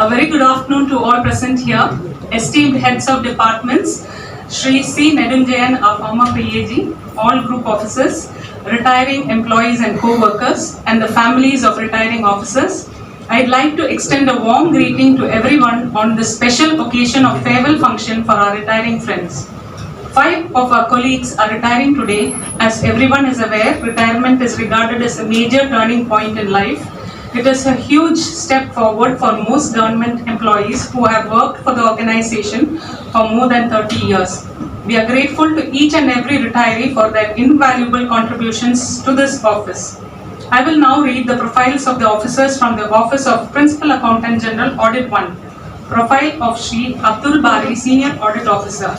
very good afternoon to all present here, esteemed heads of departments, Shri C. Nedunjayan, our former PAG, all group officers, retiring employees and co-workers, and the families of retiring officers. I'd like to extend a warm greeting to everyone on this special occasion of farewell function for our retiring friends. 5 of our colleagues are retiring today. As everyone is aware, retirement is regarded as a major turning point in life. It is a huge step forward for most government employees who have worked for the organization for more than 30 years. We are grateful to each and every retiree for their invaluable contributions to this office. I will now read the profiles of the officers from the Office of Principal Accountant General, Audit 1. Profile of Shri Abdul Bari, Senior Audit Officer.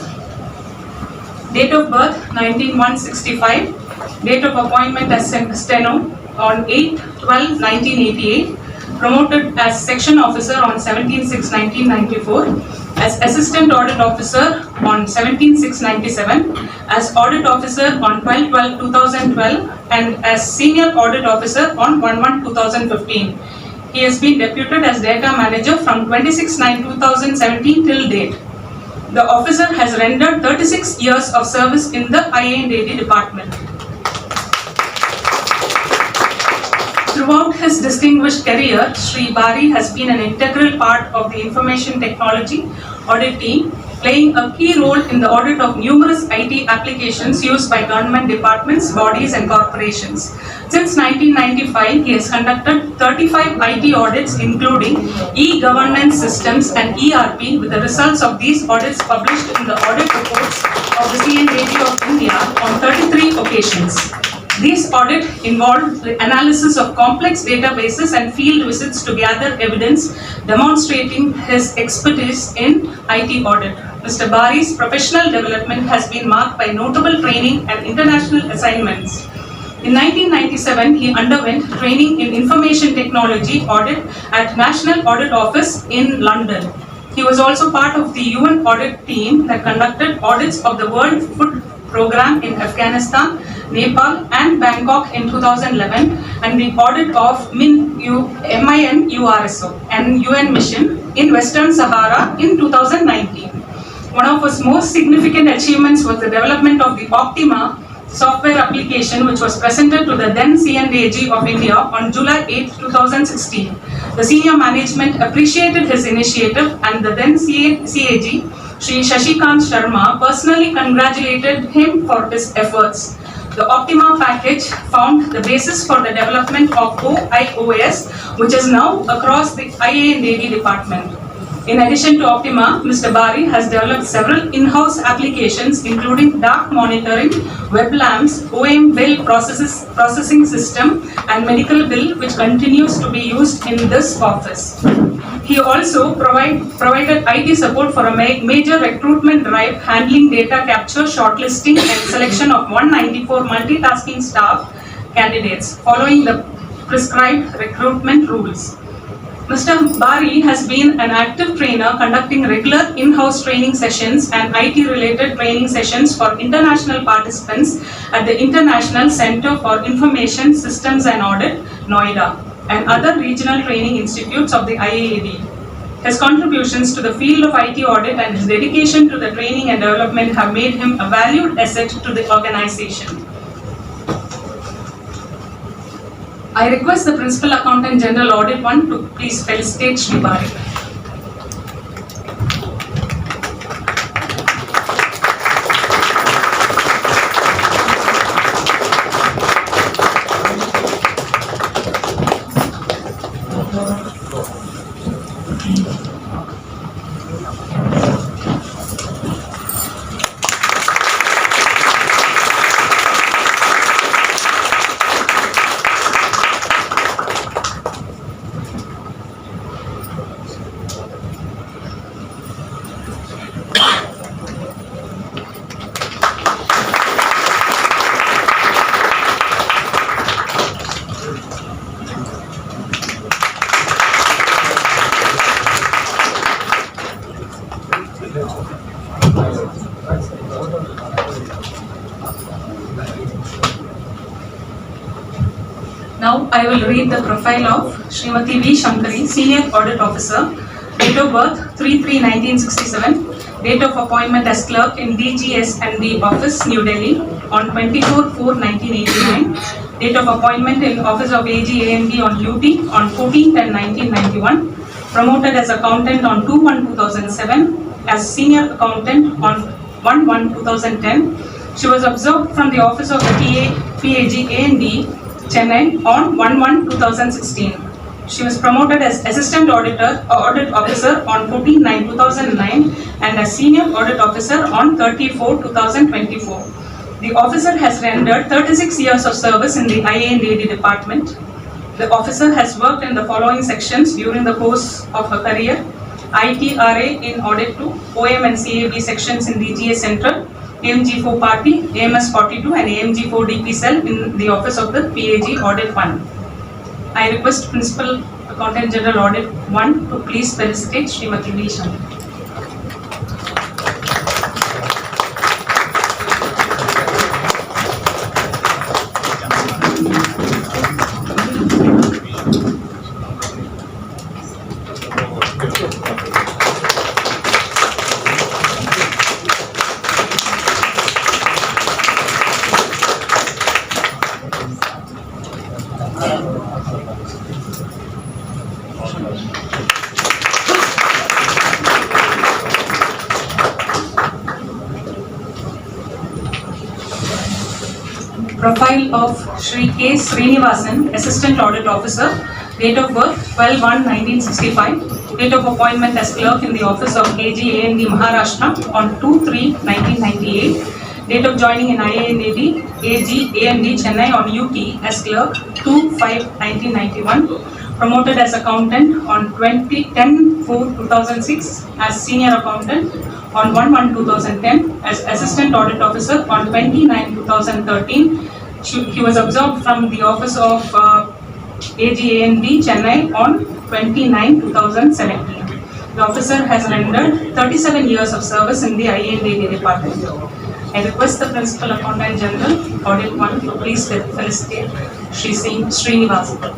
Date of birth 19/165. Date of appointment as steno on 8/12/1988. Promoted as Section Officer on 17/6/1994. As Assistant Audit Officer on 17/6/97. As Audit Officer on 12/12/2012. And as Senior Audit Officer on 1/1/2015. He has been deputed as Data Manager from 26/9/2017 till date. The officer has rendered 36 years of service in the IA&AD department. Throughout his distinguished career, Shri Bari has been an integral part of the information technology audit team, playing a key role in the audit of numerous IT applications used by government departments, bodies and corporations. Since 1995, he has conducted 35 IT audits including e-governance systems and ERP, with the results of these audits published in the audit reports of the C&AG of India on 33 occasions. These audits involved the analysis of complex databases and field visits to gather evidence demonstrating his expertise in IT audit. Mr. Bari's professional development has been marked by notable training and international assignments. In 1997, he underwent training in information technology audit at National Audit Office in London. He was also part of the UN audit team that conducted audits of the World Food Program in Afghanistan, Nepal and Bangkok in 2011, and the audit of MINURSO and UN mission in Western Sahara in 2019. One of his most significant achievements was the development of the Optima software application, which was presented to the then C&AG of India on July 8, 2016. The senior management appreciated his initiative, and the then CAG, Shri Shashikant Sharma, personally congratulated him for his efforts. The Optima package formed the basis for the development of OIOS, which is now across the IA&AD department. In addition to Optima, Mr. Bari has developed several in-house applications including dark monitoring, web lamps, OM bill processing system and medical bill, which continues to be used in this office. He also provided IT support for a major recruitment drive handling data capture, shortlisting and selection of 194 multitasking staff candidates following the prescribed recruitment rules. Mr. Bari has been an active trainer, conducting regular in-house training sessions and IT-related training sessions for international participants at the International Center for Information Systems and Audit, Noida, and other regional training institutes of the IAAD. His contributions to the field of IT audit and his dedication to the training and development have made him a valued asset to the organization. I request the Principal Accountant General Audit 1 to please felicitate Shri Bari. Now I will read the profile of Srimati V. Shankari, Senior Audit Officer. Date Date of birth 3/3/1967. Date of appointment as clerk in DGS&D office, New Delhi on 24/4/1989. Date of appointment in office of AG&D on UT on 14/10/1991. Promoted as accountant on 2/1/2007. As senior accountant on 1/1/2010. She was observed from the office of the PAG A&D, Chennai on 1/1/2016. She was promoted as Assistant Audit Officer on 14/9/2009 and as Senior Audit Officer on 30/4/2024. The officer has rendered 36 years of service in the IA&AD department. The officer has worked in the following sections during the course of her career: ITRA in Audit 2, OM and CAB sections in DGA Central, AMG4 Party, AMS 42 and AMG4 DP Cell in the office of the PAG Audit 1. I request Principal Accountant General Audit 1 to please felicitate Srimati V. Shankar. Profile of Shri K. Srinivasan, Assistant Audit Officer. Date of birth 12/1/1965. Date of appointment as clerk in the office of AG&D Maharashtra on 2/3/1998. Date of joining in IA&AD AG&D Chennai on UT as clerk 2/5/1991. Promoted as accountant on 10/4/2006. As senior accountant on 1/1/2010. As assistant audit officer on 29/2013. He was observed from the office of AG&D Chennai on 29/2017. The officer has rendered 37 years of service in the IA&AD department. I request the Principal Accountant General Audit 1 to please felicitate Shri Srinivasan.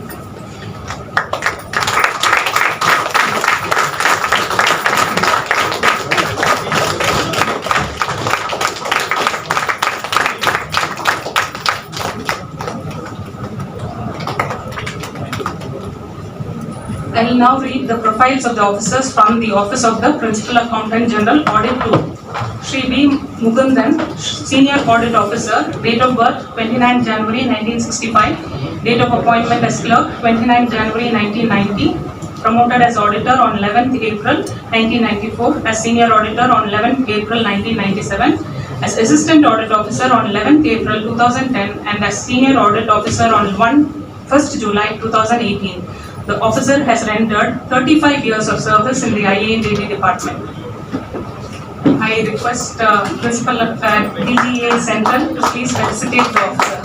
I will now read the profiles of the officers from the Office of the Principal Accountant General Audit 2. Shri B. Mukundan, Senior Audit Officer. Date of birth 29 January 1965. Date of appointment as clerk 29 January 1990. Promoted as auditor on 11th April 1994. As senior auditor on 11th April 1997. As assistant audit officer on 11th April 2010 and as senior audit officer on 1st July 2018. The officer has rendered 35 years of service in the IA&AD department. I request Principal DGA Central to please felicitate the officer.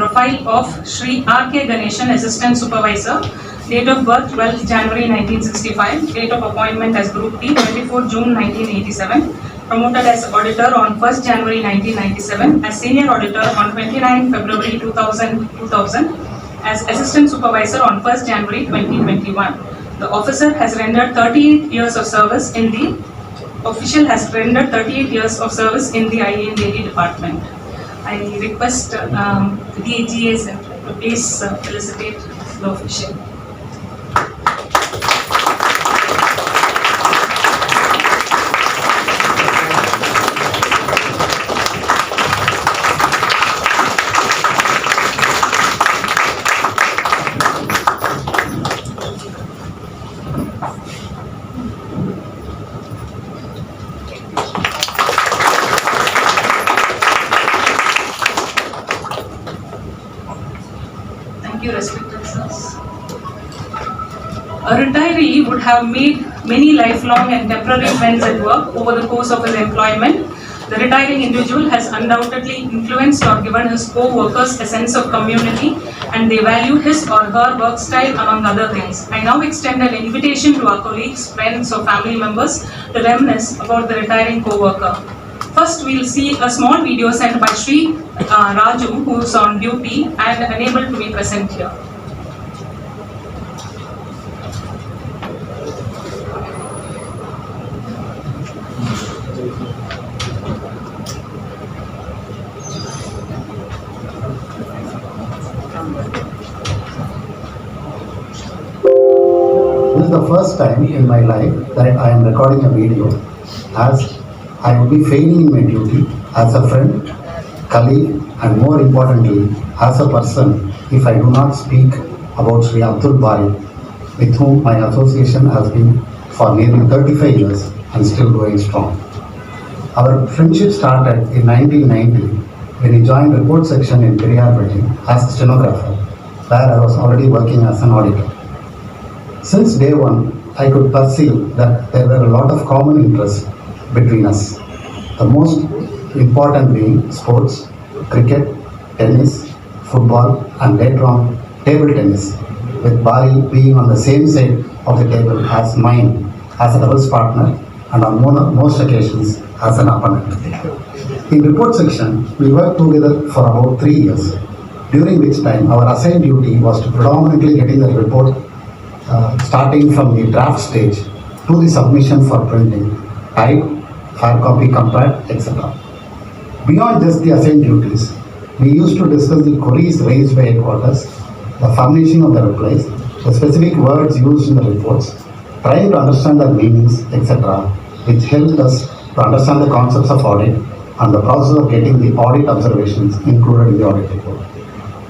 Profile of Shri R.K. Ganeshan, Assistant Supervisor. Date of birth 12th January 1965. Date of appointment as Group T 24 June 1987. Promoted as auditor on 1st January 1997. As senior auditor on 29 February 2000. As assistant supervisor on 1st January 2021. The officer has rendered 38 years of service in the official has rendered 38 years of service in the IA&AD department. I request the DGA Central to please felicitate the official. A retiree would have made many lifelong and temporary friends at work over the course of his employment. The retiring individual has undoubtedly influenced or given his co-workers a sense of community, and they value his or her work style among other things. I now extend an invitation to our colleagues, friends or family members to reminisce about the retiring co-worker. First, we'll see a small video sent by Sri Raju, who is on duty and unable to be present here. This is the first time in my life that I am recording a video, as I would be failing in my duty as a friend, colleague, and more importantly, as a person if I do not speak about Sri Abdul Bari, with whom my association has been for nearly 35 years and still going strong. Our friendship started in 1990 when he joined report section in Periyar Building as a stenographer, where I was already working as an auditor. Since day one, I could perceive that there were a lot of common interests between us. The most important being sports, cricket, tennis, football, and later on table tennis, with Bari being on the same side of the table as mine as a doubles partner and on most occasions as an opponent. In report section, we worked together for about 3 years, during which time our assigned duty was to predominantly getting the report starting from the draft stage to the submission for printing, type, fair copy compared, etc. Beyond just the assigned duties, we used to discuss the queries raised by headquarters, the furnishing of the replies, the specific words used in the reports, trying to understand their meanings, etc., which helped us to understand the concepts of audit and the process of getting the audit observations included in the audit report.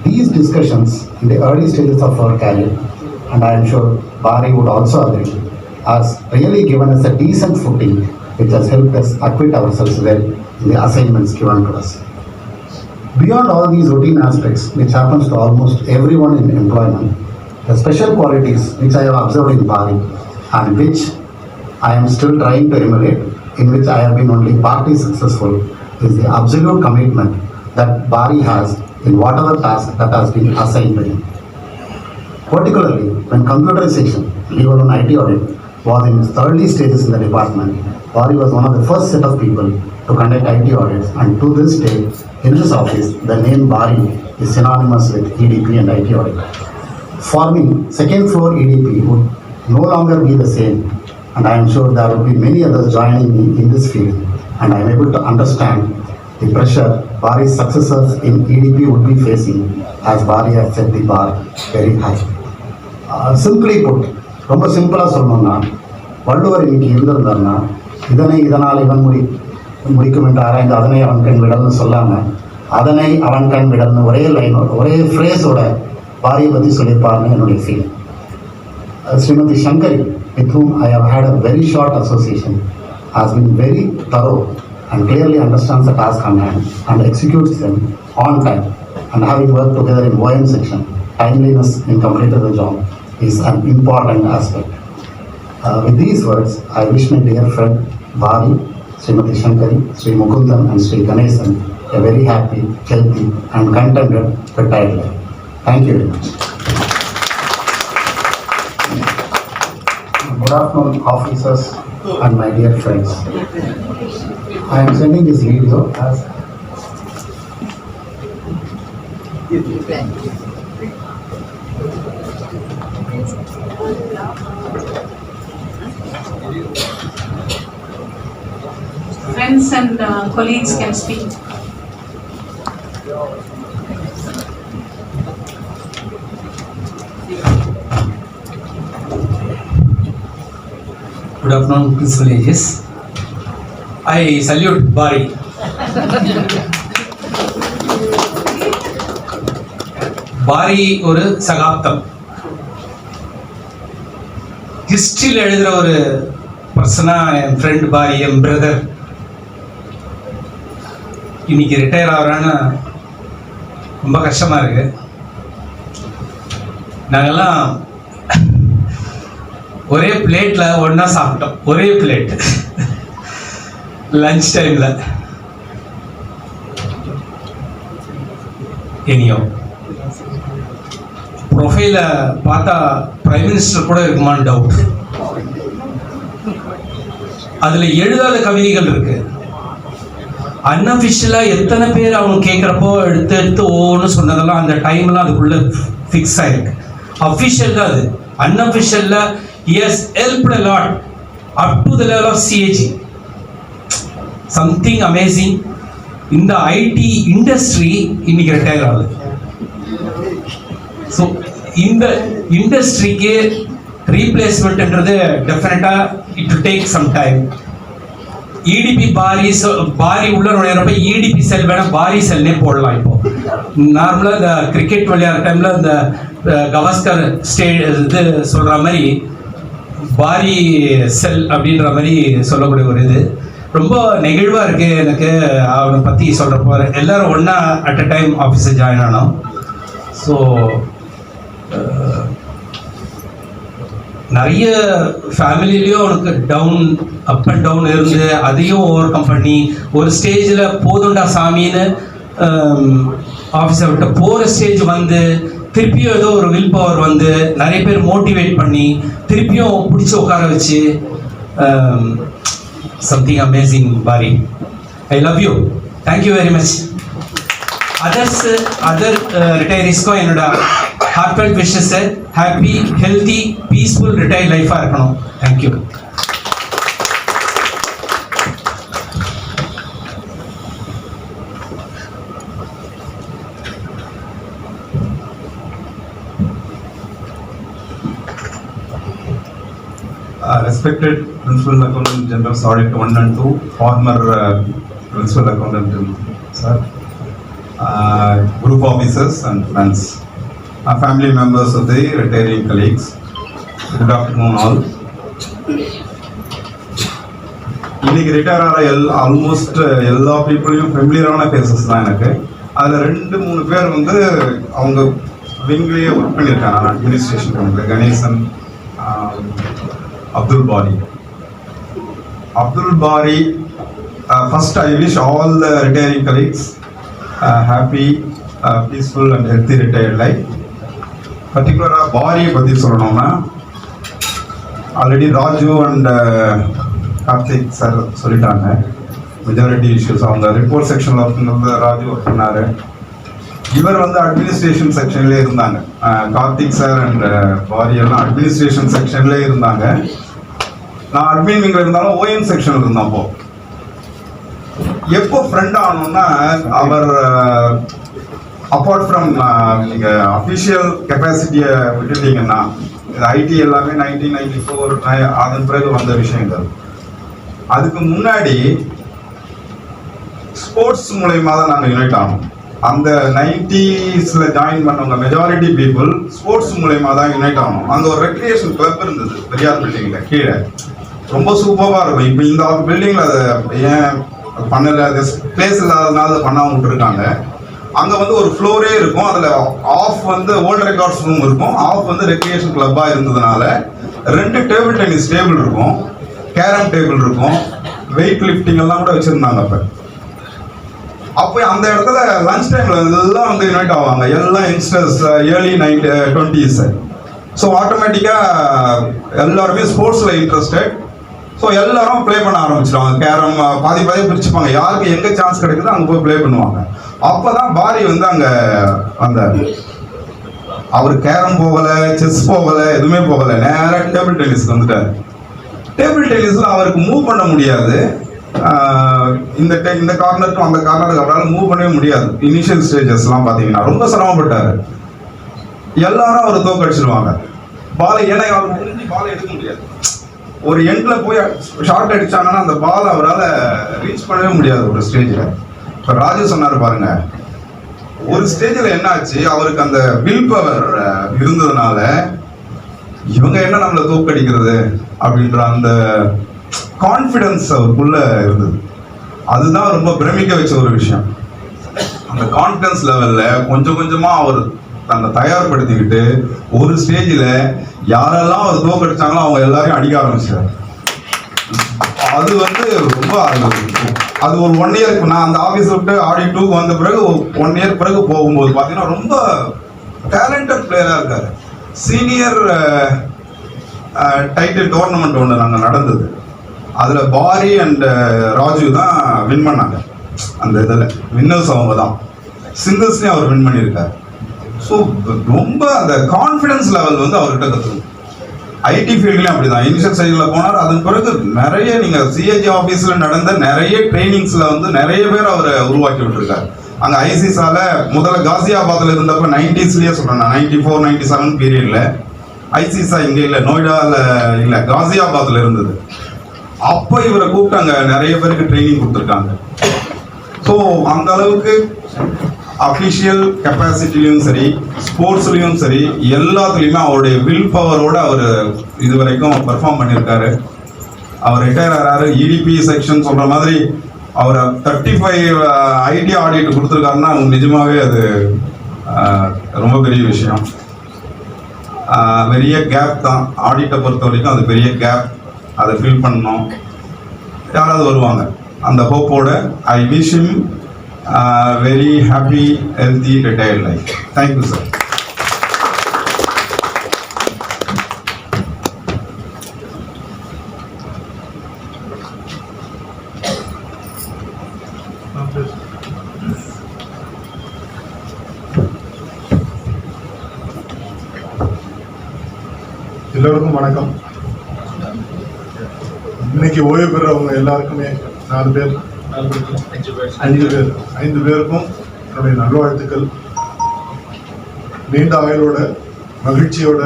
These discussions in the early stages of our career, and I am sure Bari would also agree, has really given us a decent footing which has helped us acquit ourselves well in the assignments given to us. Beyond all these routine aspects, which happens to almost everyone in employment, the special qualities which I have observed in Bari and which I am still trying to emulate, in which I have been only partly successful, is the absolute commitment that Bari has in whatever task that has been assigned to him. Particularly when computerization, leave alone IT audit, was in its early stages in the department, Bari was one of the first set of people to conduct IT audits, and to this day, in this office, the name Bari is synonymous with EDP and IT audit. For me, second floor EDP would no longer be the same, and I am sure there will be many others joining me in this field, and I am able to understand the pressure Bari's successors in EDP would be facing, as Bari has set the bar very high. Simply put, ரொம்ப சிம்பிளாக சொல்லணும்னா, வள்ளுவர் இன்னைக்கு இருந்திருந்தாருன்னா, இதனால் இவன் முடிக்கும் என்று ஆராய்ந்து அதனை அவன் கண் விடல்னு சொல்லாமல், அதனை அவன் கண் விடல்னு ஒரே லைனோட ஒரே ஃப்ரேஸோட பாரியை பற்றி சொல்லியிருப்பாருன்னு என்னுடைய feel. Srimati Shankari, with whom I have had a very short association, has been very thorough and clearly understands the task on hand and executes them on time. And having worked together in OM section, timeliness in completing the job is an important aspect. With these words, I wish my dear friend Bari, Srimati Shankari, Sri Mukundan and Sri Ganesan a very happy, healthy and contented retired life. Thank you very much. Good afternoon, officers and my dear friends. I am sending this video as Friends and colleagues can speak. Good afternoon, Principal Aegis. I salute Bari. Bari ஒரு சகாப்தம். ஹிஸ்டரியில் எழுதுகிற ஒரு பர்சனாக என் friend Pari, என் brother இன்னைக்கு retire ஆகிறான்னு ரொம்ப கஷ்டமாக இருக்குது. நாங்கள்லாம் ஒரே பிளேட்ல ஒண்ணா சாப்பிட்டோம், ஒரே பிளேட் லஞ்ச் டைம்ல. இனியோ ப்ரொஃபைல பார்த்தா பிரைம் மினிஸ்டர் கூட இருக்குமான்னு டவுட். அதுல எழுதாத கவிதைகள் இருக்கு. அன்அஃபிஷியலா எத்தனை பேர் அவங்க கேட்குறப்போ எடுத்து எடுத்து ஒவ்வொன்று சொன்னதெல்லாம் அந்த டைம்லாம் அதுக்குள்ள ஃபிக்ஸ் ஆயிருக்கு. அஃபிஷியல் தான் அது. அன்அஃபிஷியல்ல has helped a lot up to the level of CAG. Something amazing. இந்த ஐடி இண்டஸ்ட்ரி இன்னைக்கு ரிட்டையர் ஆகுது. ஸோ இந்த இண்டஸ்ட்ரிக்கு ரீப்ளேஸ்மெண்ட்ன்றது டெஃபினட்டா it will take some time. EDP Pari உள்ள நுழையிறப்ப இடிபி செல் வேணா பாரி செல்னே போடலாம். இப்போ நார்மலா இந்த கிரிக்கெட் விளையாடுற டைம்ல இந்த கவாஸ்கர் இது சொல்ற மாதிரி பாரி செல் அப்படின்ற மாதிரி சொல்லக்கூடிய ஒரு இது ரொம்ப நெகிழ்வா இருக்கு எனக்கு. அவனை பத்தி சொல்றப்போ எல்லாரும் ஒன்னா அட் அ டைம் ஆஃபீஸை ஜாயின் ஆனோம். ஸோ நிறைய ஃபேமிலிலையும் அவனுக்கு டவுன் அப் அண்ட் டவுன் இருந்து அதையும் ஓவர் கம் பண்ணி ஒரு ஸ்டேஜில் போதுண்டா சாமின்னு ஆஃபீஸை விட்டு போகிற ஸ்டேஜ் வந்து திருப்பியும் ஏதோ ஒரு வில் பவர் வந்து நிறைய பேர் மோட்டிவேட் பண்ணி திருப்பியும் பிடிச்சி உட்கார வச்சு something amazing Pari. I love you. Thank you very much. Other ரிட்டையரிஸ்க்கும் என்னோட heartfelt wishes. Happy healthy peaceful retire லைஃபாக இருக்கணும். Thank you. Respected Principal Accountant General, Audit 1 and 2, former Principal Accountant General, sir, group officers and friends, family members of the retiring colleagues, good afternoon all. இன்னைக்கு retire ஆகிற almost எல்லா பீப்புளையும் ஃபெமிலியரான faces தான் எனக்கு. அதில் 2-3 பேர் வந்து அவங்க விங்லேயே ஒர்க் பண்ணியிருக்காங்க. நான் administration company Ganesan, Abdul Bari. First, I wish all the retiring colleagues happy, peaceful and healthy retired life. Particularly, Bari பத்தி சொல்லணும்னா already Raju and Karthik sir சொல்லிட்டாங்க. மெஜாரிட்டி இஷ்யூஸ் அவங்க ரிப்போர்ட் செக்ஷனில் ஒர்க் ராஜு ஒர்க் பண்ணாரு. இவர் வந்து அட்மினிஸ்ட்ரேஷன் செக்ஷன்லேயே இருந்தாங்க. கார்த்திக் சார் அண்ட் பாரி எல்லாம் அட்மினிஸ்ட்ரேஷன் செக்ஷன்லேயே இருந்தாங்க. நான் அட்மின் விங்கில் இருந்தாலும் ஓஎம் செக்ஷனில் இருந்தப்போ எப்போ ஃப்ரெண்ட் ஆனோம்னா அவர் அப்பார்ட் ஃப்ரம் நீங்கள் அஃபிஷியல் கெப்பாசிட்டியை விட்டுட்டீங்கன்னா இது ஐடி எல்லாமே 1994 அதன் பிறகு வந்த விஷயங்கள். அதுக்கு முன்னாடி ஸ்போர்ட்ஸ் மூலயமா தான் நாங்கள் யுனைட் ஆனோம். அந்த 90s ஜாயின் பண்ணவங்க மெஜாரிட்டி பீப்புள் ஸ்போர்ட்ஸ் மூலயமா தான் யுனைட் ஆகணும். அங்கே ஒரு ரெக்ரியேஷன் கிளப் இருந்தது பெரியார் பில்டிங்கில் கீழே, ரொம்ப சூப்பராக இருக்கும். இப்போ இந்த பில்டிங்கில் அதை ஏன் பண்ணலை, அது பிளேஸ் இல்லாததுனால அதை பண்ணாமல் விட்டுருக்காங்க. அங்கே வந்து ஒரு ஃப்ளோரே இருக்கும். அதில் ஆஃப் வந்து ஓல்டு ரெக்கார்ட்ஸ் ரூம் இருக்கும், ஆஃப் வந்து ரெக்ரியேஷன் கிளப்பாக இருந்ததுனால 2 டேபிள் டென்னிஸ் டேபிள் இருக்கும், கேரம் டேபிள் இருக்கும், வெயிட் லிஃப்டிங் எல்லாம் கூட வச்சுருந்தாங்க. அப்போ அந்த இடத்துல லஞ்ச் டைம்ல எல்லாம் வந்து யுனைட் ஆவாங்க, எல்லாம் யங்ஸ்டர்ஸ், ஏர்லி 20s. ஸோ ஆட்டோமேட்டிக்காக எல்லாருமே ஸ்போர்ட்ஸில் இன்ட்ரெஸ்டட். ஸோ எல்லாரும் ப்ளே பண்ண ஆரம்பிச்சிடுவாங்க. கேரம் பாதி பிரிச்சுப்பாங்க, யாருக்கு எங்கே சான்ஸ் கிடைக்குதோ அங்கே போய் ப்ளே பண்ணுவாங்க. அப்போ தான் பாரி வந்து அங்கே வந்தார். அவர் கேரம் போகலை, செஸ் போகலை, எதுவுமே போகலை, நேராக டேபிள் டென்னிஸ்க்கு வந்துட்டார். டேபிள் டென்னிஸில் அவருக்கு மூவ் பண்ண முடியாது. இந்த கார்னருக்கும் அந்த கார்னருக்கு அவரால் மூவ் பண்ணவே முடியாது. இனிஷியல் ஸ்டேஜஸ்லாம் பார்த்தீங்கன்னா ரொம்ப சிரமப்பட்டார். எல்லாரும் அவர் தோக்கடிச்சிருவாங்க பாலை. ஏன்னா அவர் முடிஞ்சு பாலை எடுக்க முடியாது. ஒரு எண்ட்ல போய் ஷார்ட் அடிச்சாங்கன்னா அந்த பால் அவரால் ரீச் பண்ணவே முடியாது ஒரு ஸ்டேஜில். இப்போ ராஜு சொன்னார் பாருங்க, ஒரு ஸ்டேஜில் என்ன ஆச்சு, அவருக்கு அந்த வில் பவர் இருந்ததுனால இவங்க என்ன நம்மளை தோக்கடிக்கிறது அப்படின்ற அந்த கான்ஃபிடன்ஸ் அவருக்குள்ள இருந்தது. அதுதான் ரொம்ப பிரமிக்க வச்ச ஒரு விஷயம். அந்த கான்ஃபிடன்ஸ் லெவல்ல கொஞ்சம் கொஞ்சமா அவர் தன்னை தயார்படுத்திக்கிட்டு ஒரு ஸ்டேஜில் யாரெல்லாம் அவர் தோக்கடிச்சாங்களோ அவங்க எல்லாரையும் அடிக்க ஆரம்பிச்சார். அது வந்து ரொம்ப அது ஒரு 1 இயர் நான் அந்த ஆஃபீஸ் விட்டு ஆடிட் 2 வந்த பிறகு 1 இயர் பிறகு போகும்போது பார்த்தீங்கன்னா ரொம்ப டேலண்டட் பிளேயராக இருக்காரு. சீனியர் டைட்டில் டோர்னமெண்ட் ஒன்று நாங்கள் நடந்தது. அதில் பாரி அண்ட் ராஜு தான் வின் பண்ணாங்க. அந்த இதில் வின்னர்ஸ் அவங்க தான். சிங்கிள்ஸ்லேயும் அவர் வின் பண்ணியிருக்காரு. ஸோ ரொம்ப அந்த கான்ஃபிடன்ஸ் லெவல் வந்து அவர்கிட்ட கற்றுக்கணும். ஐடி ஃபீல்ட்லேயும் அப்படி தான். இனிஷியல் ஸ்டேஜில் போனார். அதன் பிறகு நிறைய நீங்கள் சிஏஜி ஆஃபீஸில் நடந்த நிறைய ட்ரைனிங்ஸில் வந்து நிறைய பேர் அவரை உருவாக்கி விட்டுருக்காரு. அங்கே ஐசிஸால முதல்ல காசியாபாத்தில் இருந்தப்போ 90ஸ்லேயே சொல்கிறேன் நான், 94, 97 பீரியடில் ஐசிஸா இங்கே இல்லை, நோய்டாவில் இல்லை, காசியாபாத்தில் இருந்தது. அப்போ இவரை கூப்பிட்டு அங்கே நிறைய பேருக்கு ட்ரைனிங் கொடுத்துருக்காங்க. ஸோ அந்த அளவுக்கு அஃபிஷியல் கெப்பாசிட்டிலையும் சரி, ஸ்போர்ட்ஸ்லையும் சரி, எல்லாத்துலேயுமே அவருடைய வில் பவரோடு அவர் இது வரைக்கும் பர்ஃபார்ம் பண்ணியிருக்காரு. அவர் ரிட்டையர் ஆகிறாரு. இடிபி செக்ஷன் சொல்கிற மாதிரி அவர் 35 ஐடி ஆடிட் கொடுத்துருக்காருன்னா நிஜமாகவே அது ரொம்ப பெரிய விஷயம். பெரிய கேப் தான் ஆடிட்டை பொறுத்த வரைக்கும். அது பெரிய கேப். அதை ஃபில் பண்ணணும். யாராவது வருவாங்க அந்த ஹோப்போட. I wish him very happy healthy retired life. Thank you sir. எல்லோருக்கும் வணக்கம். இன்னைக்கு ஓய்வு பெறவங்க எல்லாருக்குமே 5 பேருக்கும் என்னுடைய நல்வாழ்த்துக்கள். நீண்ட ஆயுளோட, மகிழ்ச்சியோட,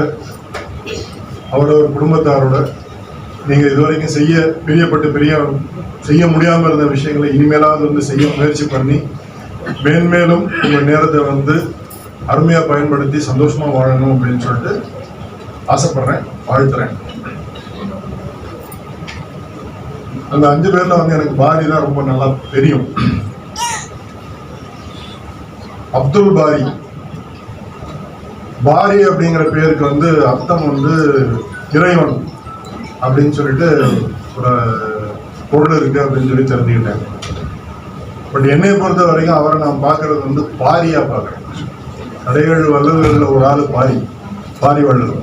அவரோட குடும்பத்தாரோட நீங்கள் இதுவரைக்கும் செய்ய முடியாமல் இருந்த விஷயங்களை இனிமேலாவது வந்து செய்ய முயற்சி பண்ணி மேன்மேலும் உங்கள் நேரத்தை வந்து அருமையாக பயன்படுத்தி சந்தோஷமாக வாழணும் அப்படின்னு சொல்லிட்டு ஆசைப்படுறேன், வாழ்த்துறேன். அந்த 5 பேர்ல வந்து எனக்கு பாரி தான் ரொம்ப நல்லா தெரியும். அப்துல் பாரி. பாரி அப்படிங்கிற பேருக்கு வந்து அர்த்தம் வந்து இறைவன் அப்படின்னு சொல்லிட்டு ஒரு பொருள் இருக்கு அப்படின்னு சொல்லி தெரிஞ்சுக்கிட்டேன். பட் என்னை பொறுத்த வரைக்கும் அவரை நான் பார்க்கறது வந்து பாரியா பார்க்குறேன். கடைகள் வல்லவர்களில் ஒரு ஆள் பாரி வள்ளல்.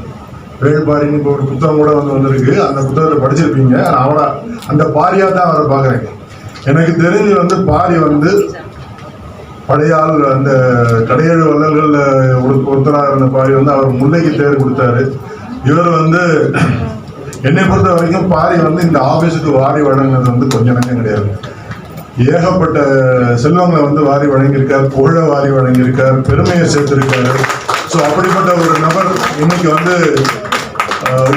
வேள்பாரின்னு இப்போ ஒரு புத்தகம் கூட வந்திருக்கு. அந்த புத்தகத்தை படிச்சிருப்பீங்க. அவரை அந்த பாரியா தான் அவரை பார்க்குறேன். எனக்கு தெரிஞ்சு வந்து பாரி வந்து பழைய ஆள், அந்த கடையேழு வள்ளல்கள் ஒருத்தராக இருந்த பாரி வந்து அவர் முல்லைக்கு தேர் கொடுத்தாரு. இவர் வந்து என்னை பொறுத்த வரைக்கும் பாரி வந்து இந்த ஆபீஸுக்கு வாரி வழங்கினது வந்து கொஞ்ச நேரம் கிடையாது. ஏகப்பட்ட செல்வங்களை வந்து வாரி வழங்கியிருக்கார், புகழ வாரி வழங்கியிருக்கார், பெருமையை சேர்த்திருக்காரு. ஸோ அப்படிப்பட்ட ஒரு நபர் இன்னைக்கு வந்து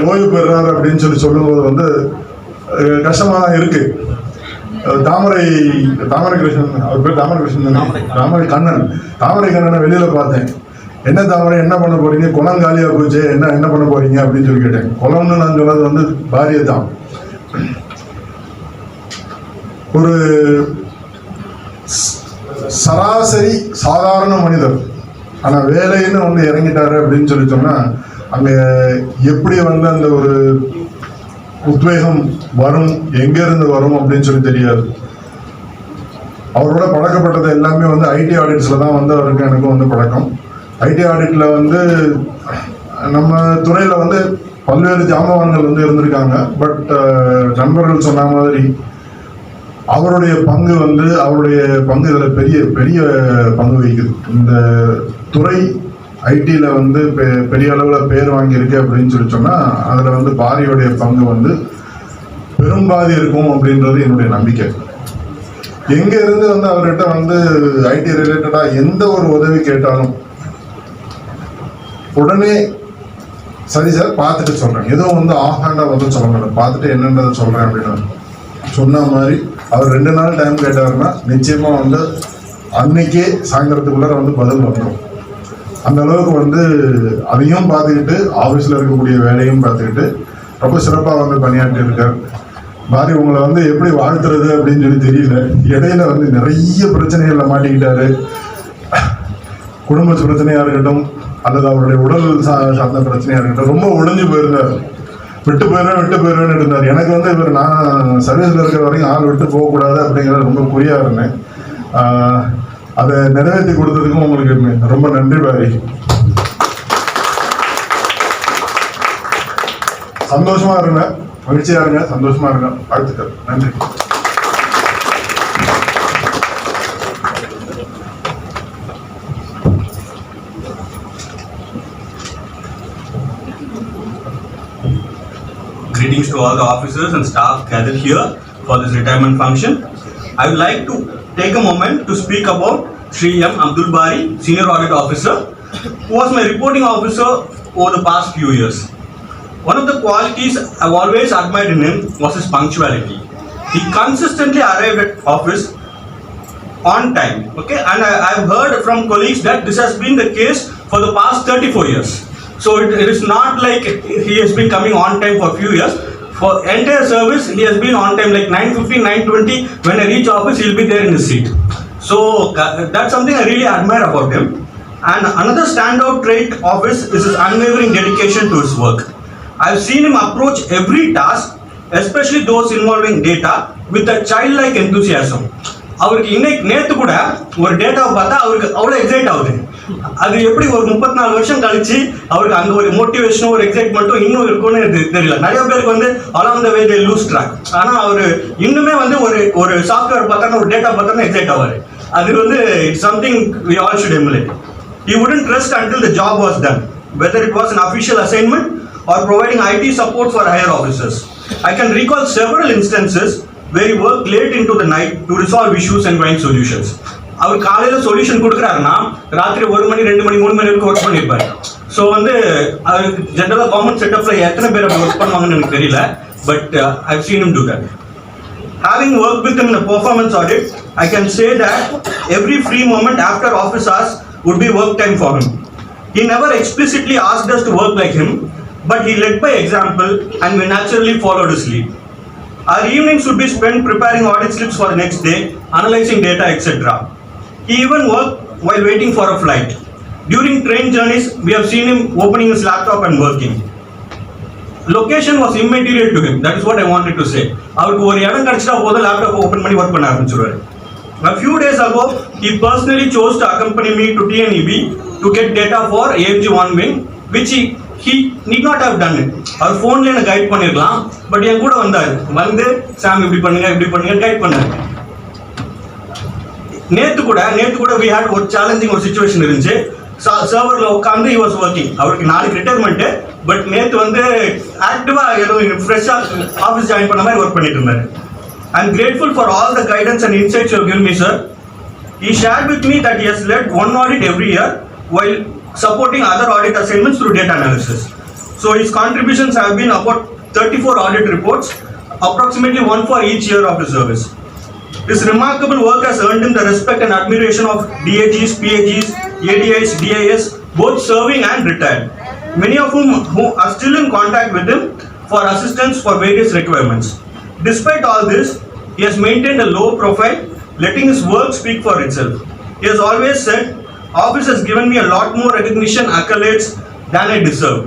ஓய்வு பெறார் அப்படின்னு சொல்லும்போது வந்து கஷ்டமாக தான் இருக்கு. தாமரை கிருஷ்ணன், அவர் பேர் தாமரை கண்ணனை வெளியில பார்த்தேன். என்ன தாமரை, என்ன பண்ண போறீங்க, குளம் காலியா போச்சு, என்ன பண்ண போறீங்க அப்படின்னு சொல்லி கேட்டேன். குளம்னு நான் சொன்னது வந்து பாரிய தான். ஒரு சராசரி சாதாரண மனிதர் ஆனா வேலைன்னு வந்து இறங்கிட்டாரு அப்படின்னு சொல்லி சொன்னா அங்க எப்படி வந்து அந்த ஒரு உத்வேகம் வரும், எங்க இருந்து வரும் அப்படின்னு சொல்லி தெரியாது. அவரோட பழக்கப்பட்டது எல்லாமே வந்து ஐடி ஆடிட்ஸ்ல தான் வந்து அவருக்கு எனக்கும் வந்து பழக்கம். ஐடி ஆடிட்ல வந்து நம்ம துறையில வந்து பல்வேறு ஜாமவான்கள் வந்து இருந்திருக்காங்க. பட் நண்பர்கள் சொன்ன மாதிரி அவருடைய பங்கு இதில் பெரிய பங்கு வகிக்குது. இந்த துறை ஐடியில் வந்து பெரிய அளவில் பேர் வாங்கியிருக்கு அப்படின்னு சொல்லி சொன்னால் அதில் வந்து பாரியோடைய பங்கு வந்து பெரும்பாதி இருக்கும் அப்படின்றது என்னுடைய நம்பிக்கை. எங்கே இருந்து வந்து அவர்கிட்ட வந்து ஐடி ரிலேட்டடாக எந்த ஒரு உதவி கேட்டாலும் உடனே சரி சார் பார்த்துட்டு சொல்கிறேன், எதுவும் வந்து ஆஃப்ஹேண்டாக வந்து சொல்ல மாட்டேன், பார்த்துட்டு என்னன்றதை சொல்கிறேன் அப்படின்னு சொன்ன மாதிரி அவர் 2 நாள் டைம் கேட்டாருன்னா நிச்சயமாக வந்து அன்னைக்கே சாயந்தரத்துக்குள்ளார வந்து பதில் வந்துடும். அந்த அளவுக்கு வந்து அதையும் பார்த்துக்கிட்டு ஆஃபீஸில் இருக்கக்கூடிய வேலையும் பார்த்துக்கிட்டு ரொம்ப சிறப்பாக வந்து பணியாற்றி இருக்கார். பாரி உங்களை வந்து எப்படி வாழ்த்துறது அப்படின்னு சொல்லி தெரியல. இடையில வந்து நிறைய பிரச்சனைகளில் மாட்டிக்கிட்டாரு. குடும்ப பிரச்சனையாக இருக்கட்டும், அல்லது அவருடைய உடல் சார்ந்த பிரச்சனையாக இருக்கட்டும், ரொம்ப உடைஞ்சு போயிருந்தார். விட்டு போயிடுவேன்னு இருந்தார். எனக்கு வந்து இவர் நான் சர்வீஸில் இருக்கிற வரைக்கும் ஆள் விட்டு போகக்கூடாது அப்படிங்கிறது ரொம்ப குறியாக இருந்தேன். அதை நிறைவேற்றி கொடுத்ததுக்கும் உங்களுக்கு ரொம்ப நன்றி பாரி. சந்தோஷமா இருங்க, மகிழ்ச்சியா இருங்க, சந்தோஷமா இருங்க. வாழ்த்துக்கள். நன்றி. Greetings to all the officers and staff gathered here for this retirement function. I would like to take a moment to speak about Sri M. Abdul Bari, Senior Audit Officer, who was my reporting officer over the past few years. One of the qualities I've always admired in him was his punctuality. He consistently arrived at office on time. Okay, and I've heard from colleagues that this has been the case for the past 34 years. So it is not like he has been coming on time for a few years. For entire service, he has been on time, like 9:15, 9:20. When I reach office, he'll be there in his seat. So that's something I really admire about him. And another standout trait of his is his unwavering dedication to his work. I've seen him approach every task, especially those involving data, with a childlike enthusiasm. அவருக்கு இன்னைக்கு நேற்று கூட ஒரு டேட்டாவை பார்த்தா அவருக்கு அவ்வளோ excite ஆகுது. அது எப்படி ஒரு 34 வருஷம் கழிச்சு அவருக்கு அங்கே ஒரு மோட்டிவேஷனும் ஒரு எக்ஸைட்மெண்ட்டும் இன்னும் இருக்கும்னு தெரியல. நிறைய பேருக்கு வந்து along the way they lose track. ஆனால் அவர் இன்னுமே வந்து ஒரு சாஃப்ட்வேர் பார்த்தானா ஒரு டேட்டா பார்த்தானா எக்ஸைட் ஆவார். அது வந்து it's something we all should emulate. He wouldn't rest until the job was done, whether it was an official assignment or providing IT support for higher officers. I can recall several instances where he worked late into the night to resolve issues and find solutions. அவர் காலையில் solution கொடுக்குறாருன்னா ராத்திரி 1 மணி 2 மணி 3 மணி வரைக்கும் work பண்ணியிருப்பாரு. So வந்து அது ஜென்ரலாக government செட்டப்பில் எத்தனை பேர் அப்படி ஒர்க் பண்ணுவாங்கன்னு எனக்கு தெரியல. But I've seen him do that. Having worked with him in a performance audit, I can say that every free moment after office hours would be work time for him. He never explicitly asked us to work like him, but he led by example and we naturally followed his lead. Our evenings would be spent preparing audit slips for the next day, analyzing data, etc. He even worked while waiting for a flight. During train journeys, we have seen him opening his laptop and working. Location was immaterial to him. That is what I wanted to say. அவருக்கு ஒரு இடம் கிடைச்சிட்டா போதும் laptop open பண்ணி work பண்ண ஆரம்பிச்சிருவாரு. A few days ago, he personally chose to accompany me to TNEB to get data for AFG 1 wing, which he need not have done it. அவர் ஃபோன்ல என்ன guide பண்ணிருக்கலாம், பட் என் கூட வந்தார். வந்து சாம் இப்படி பண்ணுங்க கைட் பண்ணாரு. நேத்து கூட we had ஒரு சேலஞ்சிங் ஒரு சிச்சுவேஷன் இருந்துச்சு. சர்வர்ல உட்காந்து he was working. அவருக்கு நாளைக்கு ரிட்டையர்மெண்ட், பட் நேத்து வந்து ஆக்டிவா ஏதோ ஃப்ரெஷ்ஷா ஆஃபீஸ் ஜாயின் பண்ண மாதிரி ஒர்க் பண்ணிட்டு இருந்தாரு. I'm grateful for all the guidance and insights you have given me, sir. He shared with me that he has led one audit every year while supporting other audit assignments through data analysis. So his contributions have been about 34 audit reports, approximately one for each year of his service. His remarkable work has earned him the respect and admiration of DAGs, PAGs, ADIs, DIS, both serving and retired, many of whom are still in contact with him for assistance for various requirements. Despite all this, he has maintained a low profile, letting his work speak for itself. He has always said, "Office has given me a lot more recognition, accolades than I deserve."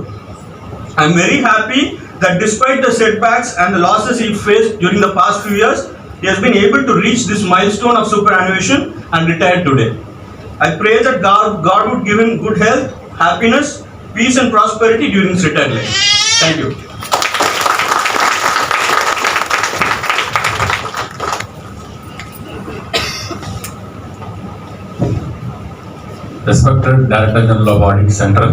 I am very happy that despite the setbacks and the losses he faced during the past few years, he has been able to reach this milestone of superannuation and retire today. I pray that God would give him good health, happiness, peace and prosperity during his retirement. Thank you. Respected Director General of Audit Central,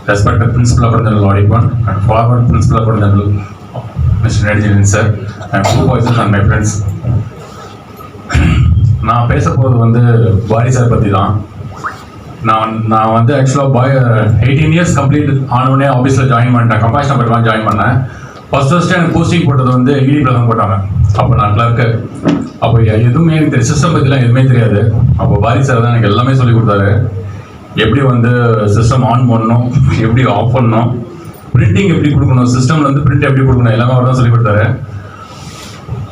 respected Principal General Audit 1 and former Principal General Mr. Nedjin sir, and supervisors and my friends. நான் பேச போகிறது வந்து Pari sir பற்றி தான். நான் வந்து ஆக்சுவலாக 18 years complete ஆனோடனே ஆஃபீஸில் ஜாயின் பண்ணிட்டேன். கம்பாஷன் நம்பர் ஜாயின் பண்ணேன். ஃபர்ஸ்ட் எனக்கு போஸ்டிங் போட்டது வந்து EDPல தான் போட்டாங்க. அப்போ நான் கிளர்க்கு. அப்போ எதுவுமே எனக்கு தெரியும், சிஸ்டம் பற்றிலாம் எதுவுமே தெரியாது. அப்போ பாரி சார் தான் எனக்கு எல்லாமே சொல்லி கொடுத்தாரு. எப்படி வந்து சிஸ்டம் ஆன் பண்ணணும், எப்படி ஆஃப் பண்ணணும், பிரிண்டிங் எப்படி கொடுக்கணும், சிஸ்டமில் வந்து பிரிண்ட் எப்படி கொடுக்கணும், எல்லாமே அவர் தான் சொல்லி கொடுத்தாரு.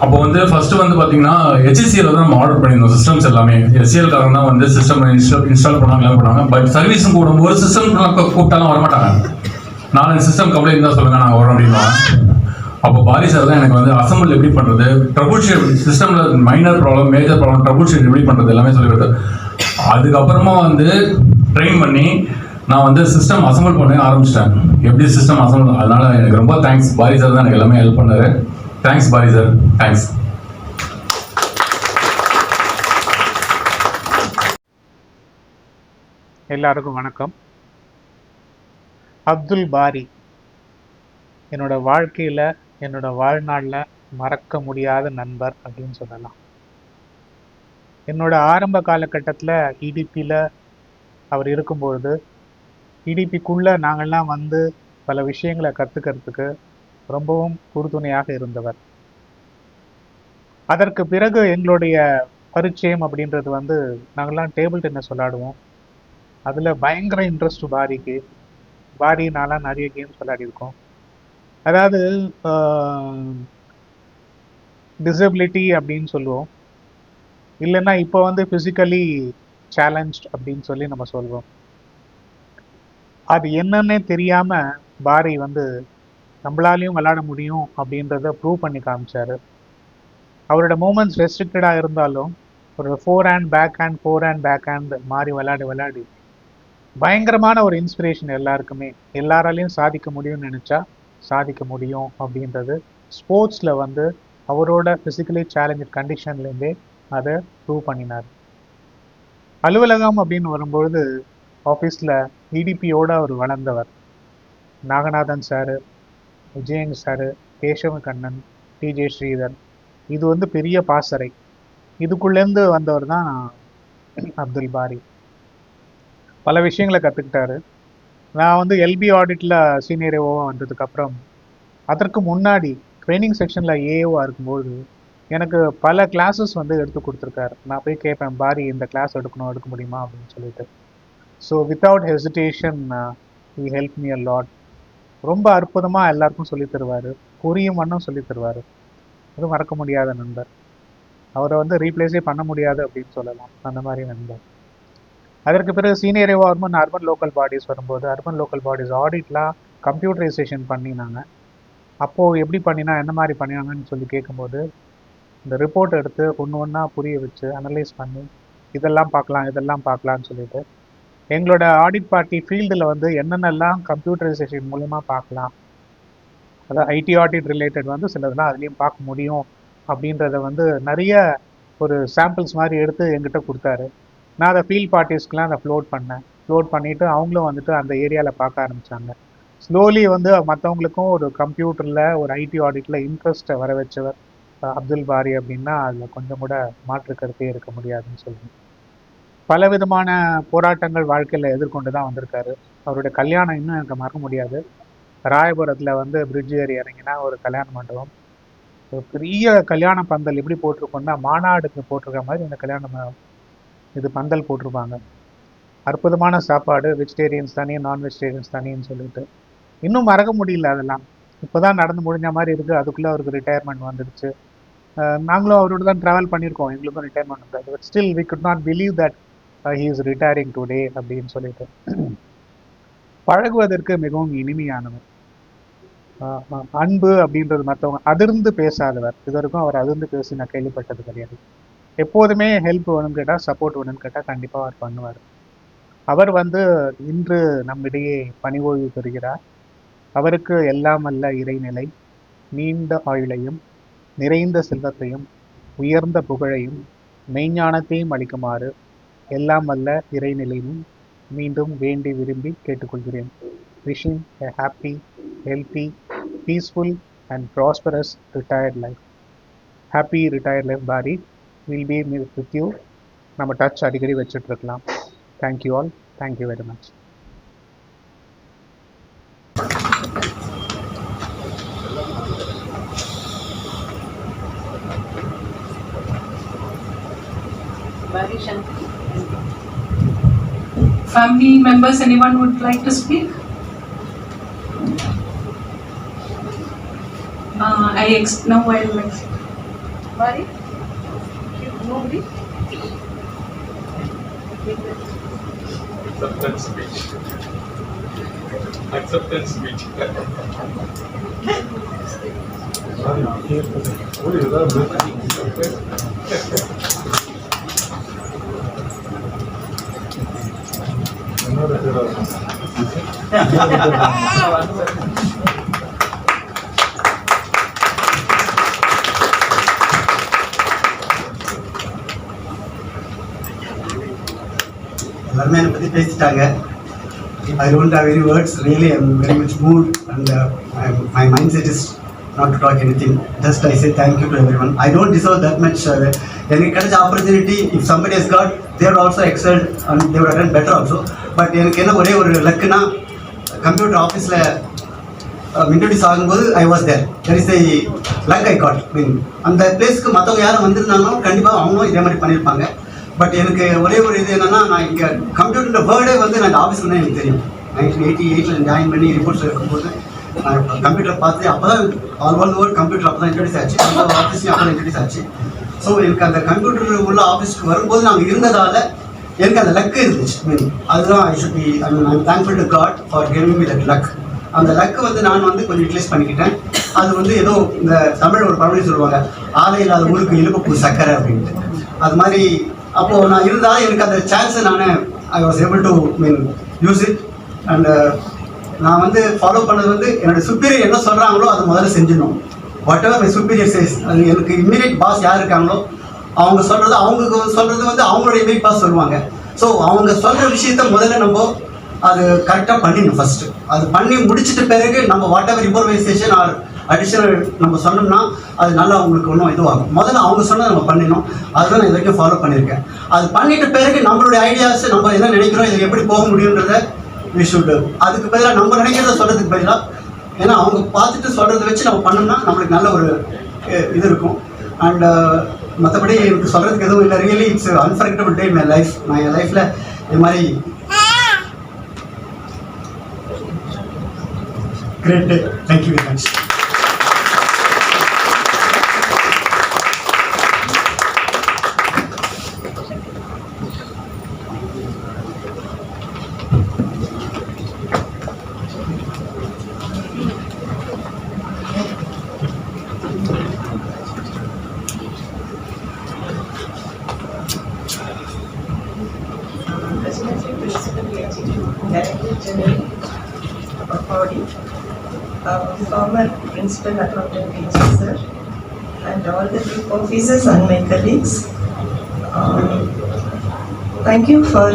அப்போ வந்து ஃபர்ஸ்ட் வந்து பார்த்தீங்கன்னா HCL தான் நம்ம ஆர்டர் பண்ணியிருந்தோம் சிஸ்டம்ஸ் எல்லாமே. HCL காரங்க தான் வந்து சிஸ்டம் இன்ஸ்டால் பண்ணாங்க எல்லாம் பண்ணாங்க. பட் சர்வீஸும் கூட ஒரு சிஸ்டம் கூப்பிட்டாலும் வரமாட்டாங்க. 4 சிஸ்டம் கம்ப்ளைண்ட் தான் சொல்லுங்க நாங்கள் வரோம் அப்படின்னா. அப்போ பாரி சார் தான் எனக்கு வந்து அசம்பிள் எப்படி பண்ணுறது, ட்ரபுள் ஷூட் சிஸ்டமில் minor problem major problem trouble shoot எப்படி பண்ணுறது எல்லாமே சொல்லி கொடுத்தாரு. அதுக்கப்புறமா வந்து ட்ரெயின் பண்ணி நான் வந்து சிஸ்டம் அசம்பிள் பண்ண ஆரம்பிச்சிட்டேன். எப்படி சிஸ்டம் அசம்பிள், அதனால எனக்கு ரொம்ப தேங்க்ஸ். பாரி சார் தான் எனக்கு எல்லாமே ஹெல்ப் பண்ணாரு. Thanks Pari sir, thanks. எல்லாருக்கும் வணக்கம். அப்துல் பாரி என்னோட வாழ்க்கையில் என்னோட வாழ்நாளில் மறக்க முடியாத நண்பர் அப்படின்னு சொல்லலாம். என்னோட ஆரம்ப காலகட்டத்தில் இடிபியில் அவர் இருக்கும்பொழுது இடிபிக்குள்ளே நாங்கள்லாம் வந்து பல விஷயங்களை கற்றுக்கிறதுக்கு ரொம்பவும் உறுதுணையாக இருந்தவர். அதற்கு பிறகு எங்களுடைய பரிச்சயம் அப்படின்றது வந்து நாங்கள்லாம் டேபிள் டென்னிஸ் விளையாடுவோம். அதில் பயங்கர இன்ட்ரெஸ்ட் பாரிக்கு. பாரினாலாம் நிறைய கேம்ஸ் விளையாடிருக்கோம். அதாவது டிசபிலிட்டி அப்படின்னு சொல்லுவோம், இல்லைன்னா இப்போ வந்து ஃபிசிக்கலி சேலஞ்ச்ட் அப்படின்னு சொல்லி நம்ம சொல்வோம். அது என்னன்னே தெரியாமல் பாரி வந்து நம்மளாலையும் விளையாட முடியும் அப்படின்றத ப்ரூவ் பண்ணி காமிச்சார். அவரோட மூமெண்ட்ஸ் ரெஸ்ட்ரிக்டடாக இருந்தாலும் ஒரு ஃபோர் ஹேண்ட் பேக் ஹேண்ட் மாறி விளையாடி பயங்கரமான ஒரு இன்ஸ்பிரேஷன் எல்லாருக்குமே. எல்லாராலையும் சாதிக்க முடியும்னு நினச்சா சாதிக்க முடியும் அப்படின்றது ஸ்போர்ட்ஸில் வந்து அவரோட ஃபிசிக்கலி சேலஞ்சு கண்டிஷன்லேருந்தே அதை ப்ரூவ் பண்ணினார். அலுவலகம் அப்படின்னு வரும்பொழுது ஆஃபீஸில் இடிபியோடு அவர் வளர்ந்தவர். Naganathan sir, Vijayan sir, Kesava Kannan, TJ Sridhar, இது வந்து பெரிய பாசறை. இதுக்குள்ளேருந்து வந்தவர் தான் அப்துல் பாரி. பல விஷயங்களை கற்றுக்கிட்டாரு. நான் வந்து எல்பி ஆடிட்டில் சீனியர் ஏஓவாக வந்ததுக்கப்புறம் அதற்கு முன்னாடி ட்ரைனிங் செக்ஷனில் ஏஓவாக இருக்கும்போது எனக்கு பல கிளாஸஸ் வந்து எடுத்து கொடுத்துருக்காரு. நான் போய் கேட்பேன், பாரி இந்த கிளாஸ் எடுக்க முடியுமா அப்படின்னு சொல்லிட்டு. So without hesitation he help me a lot. ரொம்ப அற்புதமாக எல்லாருக்கும் சொல்லித் தருவார், புரியும் வண்ணம் சொல்லித் தருவார். அது மறக்க முடியாத நண்பர். அவரை வந்து ரீப்ளேஸே பண்ண முடியாது அப்படின்னு சொல்லலாம், அந்த மாதிரி நண்பர். அதற்கு பிறகு சீனியர் ஏஓ வரும்போது அர்பன் லோக்கல் பாடிஸ் வரும்போது அர்பன் லோக்கல் பாடிஸ் ஆடிட்லாம் கம்ப்யூட்டரைசேஷன் பண்ணினாங்க. அப்போது எப்படி பண்ணினா என்ன மாதிரி பண்ணினாங்கன்னு சொல்லி கேட்கும்போது இந்த ரிப்போர்ட் எடுத்து ஒன்று ஒன்றா புரிய வச்சு அனலைஸ் பண்ணி இதெல்லாம் பார்க்கலான்னு சொல்லிட்டு எங்களோட ஆடிட் பார்ட்டி ஃபீல்டில் வந்து என்னென்னலாம் கம்ப்யூட்டரைசேஷன் மூலமா பார்க்கலாம், அதாவது ஐடி ஆடிட் ரிலேட்டட் வந்து சிலதெல்லாம் அதுலேயும் பார்க்க முடியும் அப்படின்றத வந்து நிறைய ஒரு சாம்பிள்ஸ் மாதிரி எடுத்து எங்கிட்ட கொடுத்தாரு. நான் அதை ஃபீல்ட் பார்ட்டிஸ்க்கெலாம் அதை ஃப்ளோட் பண்ணிவிட்டு அவங்களும் வந்துட்டு அந்த ஏரியாவில் பார்க்க ஆரம்பித்தாங்க. ஸ்லோலி வந்து மற்றவங்களுக்கும் ஒரு கம்ப்யூட்டரில் ஒரு ஐடி ஆடிட்டில் இன்ட்ரெஸ்ட்டை வர வச்சவர் அப்துல் பாரி அப்படின்னா அதில் கொஞ்சம் கூட மாற்று கருத்தே இருக்க முடியாதுன்னு சொல்லுவேன். பல விதமான போராட்டங்கள் வாழ்க்கையில் எதிர்கொண்டு தான் வந்திருக்காரு. அவருடைய கல்யாணம் இன்னும் எனக்கு மறக்க முடியாது. ராயபுரத்தில் வந்து பிரிட்ஜ் ஏறி இறங்கினா ஒரு கல்யாண மண்டபம், ஒரு பெரிய கல்யாண பந்தல் எப்படி போட்டிருக்கோன்னா மாநாடுக்கு போட்டிருக்க மாதிரி இந்த கல்யாணம் இது பந்தல் போட்டிருப்பாங்க. அற்புதமான சாப்பாடு, வெஜிடேரியன்ஸ் தனி நான் வெஜிடேரியன்ஸ் தனின்னு சொல்லிட்டு இன்னும் மறக்க முடியல. அதெல்லாம் இப்போ தான் நடந்து முடிஞ்ச மாதிரி இருக்குது. அதுக்குள்ளே அவருக்கு ரிட்டையர்மெண்ட் வந்துடுச்சு. நாங்களும் அவரோட தான் ட்ராவல் பண்ணியிருக்கோம், எங்களுக்கும் ரிட்டையர்மெண்ட் வந்தது. But still we could not believe that he is retiring today அப்படின்னு சொல்லிட்டு. பழகுவதற்கு மிகவும் இனிமையானவர். அன்பு அப்படின்றது மற்றவங்க அதிர்ந்து பேசாதவர். இது வரைக்கும் அவர் அதிர்ந்து பேசி நான் கேள்விப்பட்டது கிடையாது. எப்போதுமே ஹெல்ப் வேணும்னு கேட்டால், சப்போர்ட் வேணும்னு கேட்டால் கண்டிப்பாக அவர் பண்ணுவார். அவர் வந்து இன்று நம்மிடையே பணிவோய்வு பெறுகிறார். அவருக்கு எல்லாம் அல்ல இறைநிலை நீண்ட ஆயுளையும் நிறைந்த செல்வத்தையும் உயர்ந்த புகழையும் மெய்ஞானத்தையும் அளிக்குமாறு எல்லாம் அல்ல இறைநிலையும் மீண்டும் வேண்டி விரும்பி கேட்டுக்கொள்கிறேன். Wishing a happy, healthy, peaceful and prosperous retired life. Happy retired life Pari. We'll be with you. நம்ம டச் அடிக்கடி வச்சுட்டு இருக்கலாம். Thank you all. Thank you very much. Family members, anyone would like to speak? Now I'll Bari? Nobody? Acceptance speech. Acceptance speech. எல்லாருமே என்னை பற்றி பேசிட்டாங்க. I don't have any words. Really, I'm very much moved, and my mindset is not to talk anything. Just I say thank you to everyone. I don't deserve that much. Any kind of opportunity, if somebody has got, they have also excelled and they would have done better also. But எனக்கு என்ன ஒரே ஒரு லக்குனா, computer ஆஃபீஸில் introduce ஆகும்போது I was there. There is I luck I got. Mean அந்த பிளேஸ்க்கு மற்றவங்க யாரும் வந்திருந்தாலும் கண்டிப்பாக அவங்களும் இதே மாதிரி பண்ணியிருப்பாங்க. பட் எனக்கு ஒரே ஒரு இது என்னென்னா, நான் இங்கே கம்ப்யூட்டர் வேர்டே வந்து நான் ஆஃபீஸில் தான் எனக்கு தெரியும். 1988 ஜாயின் பண்ணி ரிப்போர்ட்ஸ் இருக்கும்போது நான் கம்ப்யூட்டர் பார்த்து அப்போ தான் ஆல் வேர்ல்டு கம்ப்யூட்டர் அப்போ தான் இன்ட்ரடியூஸ் ஆச்சு. அந்த ஆஃபீஸ்லையும் அப்போ தான் இன்ட்ரடியூஸ் ஆச்சு. ஸோ எனக்கு அந்த கம்ப்யூட்டர் உள்ள ஆஃபீஸ்க்கு வரும்போது நாங்கள் இருந்ததால் எனக்கு அந்த லக்கு இருந்துச்சு. மீன் அதுதான் I should be I'm thankful to God for giving me that luck. அந்த லக்கு வந்து நான் வந்து கொஞ்சம் யூட்டிலைஸ் பண்ணிக்கிட்டேன். அது வந்து ஏதோ இந்த தமிழ் ஒரு பழமொழி சொல்லுவாங்க, ஆலை இல்லாத ஊருக்கு இழுப்பு சக்கரை அப்படின்ட்டு. அது மாதிரி அப்போது நான் இருந்தால் எனக்கு அந்த சான்ஸை நான் I was able to mean use it. And நான் வந்து ஃபாலோ பண்ணது வந்து என்னோடய சுப்பீரியர் என்ன சொல்கிறாங்களோ அதை முதல்ல செஞ்சிடணும். Whatever my superior says, அது எனக்கு இம்மீடியட் பாஸ் யார் இருக்காங்களோ அவங்க சொல்கிறது, அவங்க சொல்கிறது வந்து அவங்களோட இம்மீடியட் பாஸ் சொல்லுவாங்க. ஸோ அவங்க சொல்கிற விஷயத்த முதல்ல நம்ம அது கரெக்டாக பண்ணிடணும் ஃபஸ்ட்டு. அது பண்ணி முடிச்சிட்ட பிறகு நம்ம whatever improvisation or additional நம்ம சொன்னோம்னா அது நல்லா அவங்களுக்கு ஒன்றும் இதுவாகும். முதல்ல அவங்க சொன்னதை நம்ம பண்ணிடணும். அதுதான் நான் இது வரைக்கும் ஃபாலோ பண்ணியிருக்கேன். அது பண்ணிட்ட பிறகு நம்மளுடைய ஐடியாஸ் நம்ம என்ன நினைக்கிறோம், இதில் எப்படி போக முடியுன்றத வி ஷுட். அதுக்கு பதிலாக நம்ம நினைக்கிறத சொல்கிறதுக்கு பதிலாக, ஏன்னா அவங்க பார்த்துட்டு சொல்கிறத வச்சு நம்ம பண்ணோம்னா நம்மளுக்கு நல்ல ஒரு இது இருக்கும். அண்ட் மற்றபடி எனக்கு சொல்கிறதுக்கு எதுவும் இல்லை. Really it's unforgettable day my life. நான் என் லைஃப்பில் இது மாதிரி great day. Thank you very much. Director General of Audit, former Principal Accountant Sir, and all the group officers and my colleagues. Thank you for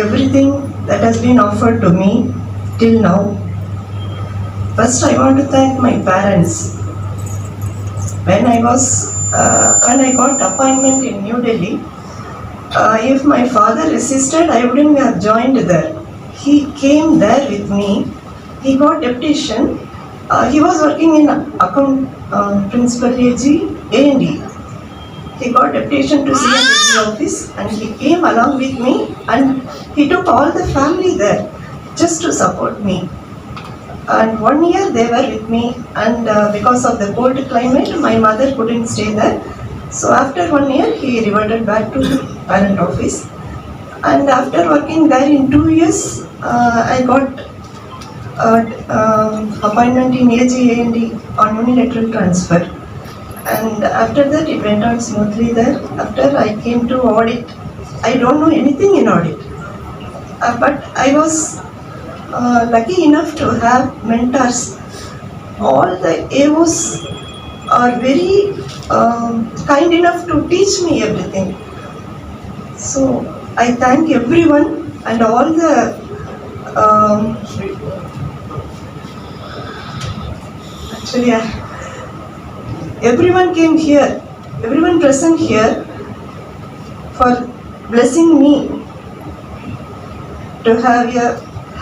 everything that has been offered to me till now. First, I want to thank my parents. When I got appointment in New Delhi, if my father resisted, I wouldn't have joined there. He came there with me. He got deputation. He was working in account principal AG A&E. He got deputation to CMD office and he came along with me and he took all the family there just to support me. And 1 year they were with me, and because of the cold climate, my mother couldn't stay there. So after 1 year, he reverted back to the parent office. And after working there in 2 years, I got appointment in AG A&D on unilateral transfer. And after that, it went on smoothly there. After I came to audit, I don't know anything in audit. But I was lucky enough to have mentors. All the AOs are very kind enough to teach me everything. So I thank everyone and all the everyone came here, everyone present here for blessing me to have a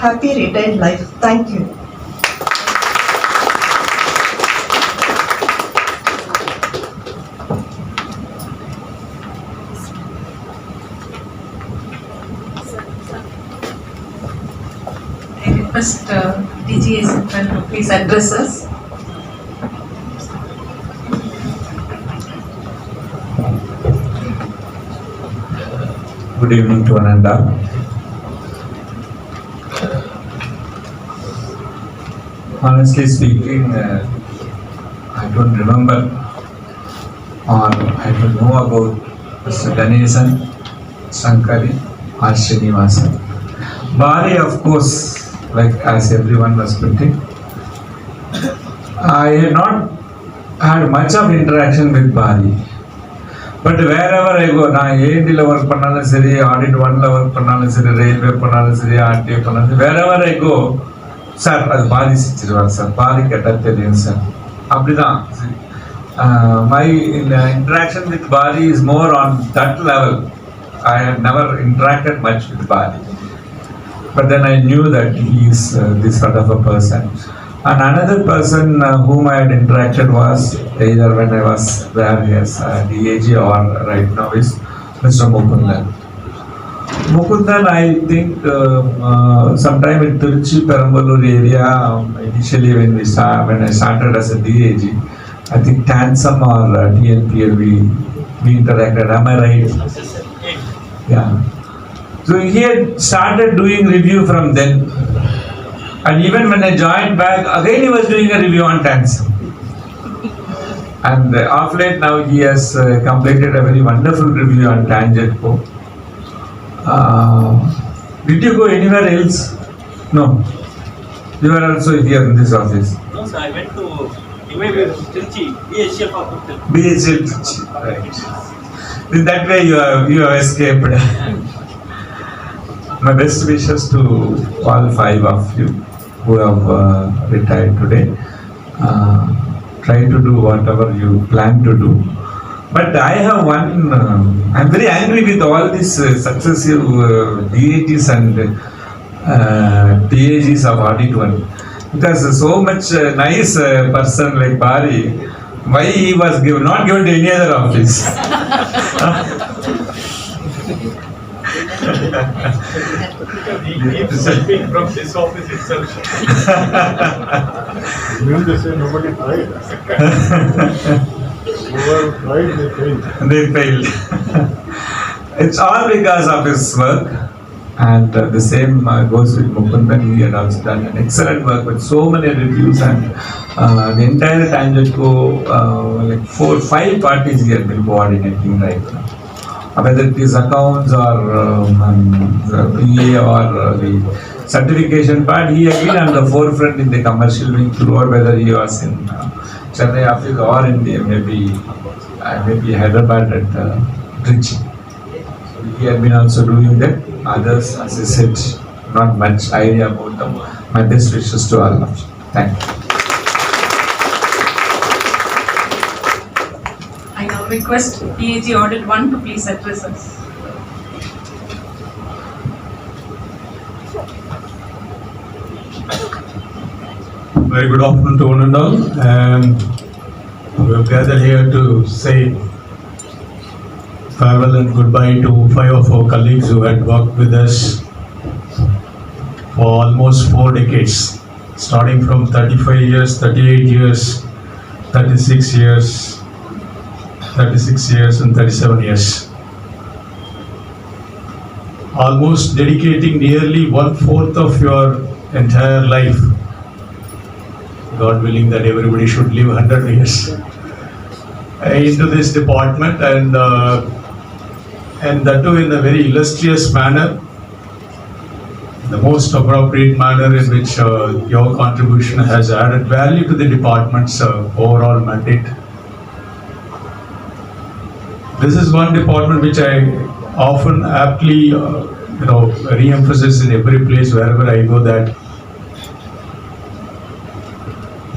happy retired life. Thank you. I request DGA Central to please address us. Good evening to one and all. Honestly speaking, I don't remember or I don't know about Mr. Ganesan, Shankari or Srinivasan. Bari, of course, like as everyone was putting, I had not had much of interaction with Bari. But wherever I go, நான் ஏடியில் work பண்ணாலும் சரி, audit 1ல work பண்ணாலும் சரி, railway பண்ணாலும் சரி, RTA பண்ணாலும் சரி, wherever I go, sir அது பாதி செஞ்சிருவாங்க சார், பாதி கேட்டால் தெரியும் சார், அப்படிதான். My interaction with Bari is more on that level. I had never interacted much with Bari. But then I knew that he is this sort of a person. And another person whom I had interacted was either when I was there as DAG or right now is Mr. Mukundan. Mukundan, I think sometime in Tiruchi, Perambalur area, initially when I started as a DAG, I think Tansam or TNPL we interacted. Am I right? Yeah. So he had started doing review from then. And even when I joined back, again he was doing a review on Tansam. And of late now he has completed a very wonderful review on Tangentco. Did you go anywhere else? No. You were also here in this office. No, sir, I went to Trichy, BHL of BHL Trichy, right. In that way you have escaped. My best wishes to all 5 of you who have retired today. Try to do whatever you plan to do. But I have one, I'm very angry with all these successive DAGs and DAGs of Audit 1. Because so much nice person like Bari, why he was not given to any other office? from this office itself. They say nobody tried. Whoever tried, they failed. They failed. It's all because of his work. And the same goes with Mukundan. He had also done an excellent work with so many reviews, and the entire Tangentco, like 4-5 parties he had been coordinating right now. Whether it is accounts or the PA or the certification part, he had been on the forefront in the commercial wing throughout, whether he was in Chennai office or in the maybe Hyderabad at Trichy. He had been also doing that. Others, as I said, not much idea about them. My best wishes to all of you. Thank you. I now request DAG Audit 1 to please address us. Very good afternoon to one and all. We have gathered here to say farewell and goodbye to 5 of our colleagues who had worked with us for almost 4 decades, starting from 35 years, 38 years, 36 years, 36 years and 37 years. Almost dedicating nearly 1/4 of your entire life. God willing that everybody should live 100 years into this department, and that too in a very illustrious manner, the most appropriate manner in which your contribution has added value to the department's overall mandate. This is one department which I often aptly re-emphasize in every place wherever I go, that